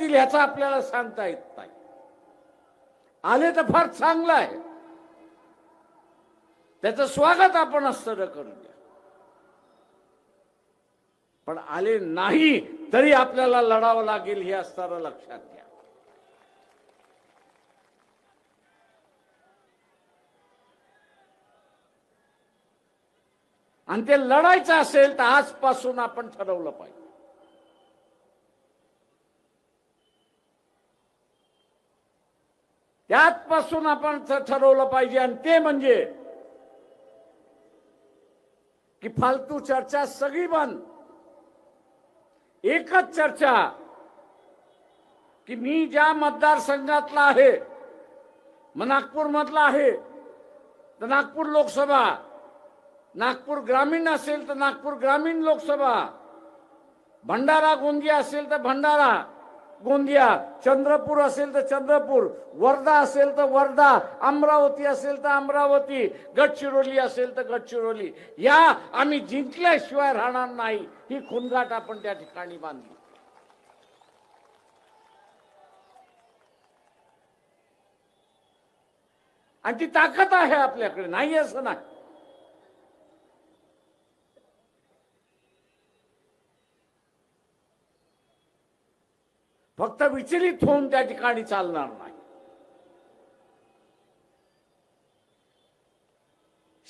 येतील ह्याचं आपल्याला सांगता येत नाही. आले तर फार चांगलं आहे, त्याचं स्वागत आपण असतं करूया. पण आले नाही तरी आपल्याला लढावं लागेल हे असताना लक्षात घ्या. आणि ते लढायचं असेल तर आजपासून आपण ठरवलं पाहिजे. त्यातपासून आपण ठरवलं पाहिजे. आणि ते म्हणजे की फालतू चर्चा सगळी बंद. एकच चर्चा की मी ज्या मतदारसंघातला आहे, मग नागपूर मधला आहे तर नागपूर लोकसभा, नागपूर ग्रामीण असेल तर नागपूर ग्रामीण लोकसभा, भंडारा गोंदिया असेल तर भंडारा गोंदिया, चंद्रपूर असेल तर चंद्रपूर, वर्धा असेल तर वर्धा, अमरावती असेल तर अमरावती, गडचिरोली असेल तर गडचिरोली, या आम्ही जिंकल्याशिवाय राहणार नाही ही खुणगाठ आपण त्या ठिकाणी बांधली. आणि ती ताकद आहे आपल्याकडे, नाही असं नाही. फक्त विचलित होऊन त्या ठिकाणी चालणार नाही.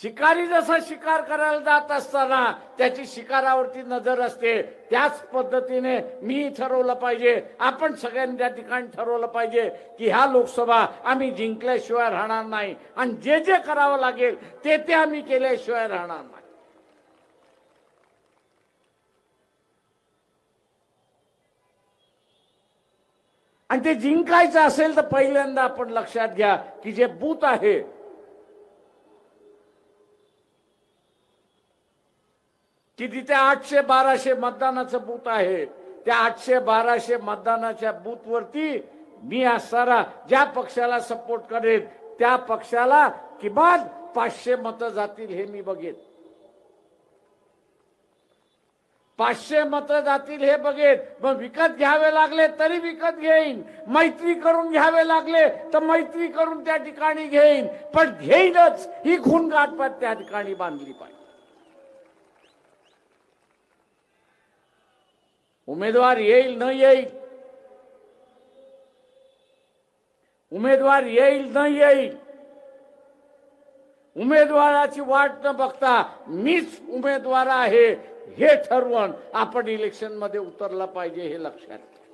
शिकारी जसा शिकार करायला जात असताना त्याची शिकारावरती नजर असते, त्याच पद्धतीने मी ठरवलं पाहिजे, आपण सगळ्यांनी त्या ठिकाणी ठरवलं पाहिजे की ह्या लोकसभा आम्ही जिंकल्याशिवाय राहणार नाही. आणि जे जे करावं लागेल ते आम्ही केल्याशिवाय राहणार नाही. आणि ते जिंकायचं असेल तर पहिल्यांदा आपण लक्षात घ्या की जे बूथ आहे की तिथे 800-1200 मतदानाचं बूथ आहे, त्या 800-1200 मतदानाच्या बूथवरती मी असणारा ज्या पक्षाला सपोर्ट करेन त्या पक्षाला किमान 500 मतं जातील हे मी बघेन. 500 मतं जातील हे बघेन. मग विकत घ्यावे लागले तरी विकत घेईन, मैत्री करून घ्यावे लागले तर मैत्री करून त्या ठिकाणी घेईन, पण घेईनच ही खूणगाठ त्या ठिकाणी बांधली पाहिजे. उमेदवार येईल न येईल, उमेदवार येईल न येईल, उमेदवाराची वाट न बघता मीच उमेदवार आहे हे ठरवून आपण इलेक्शन मध्ये उतरला पाहिजे हे लक्षात घ्या.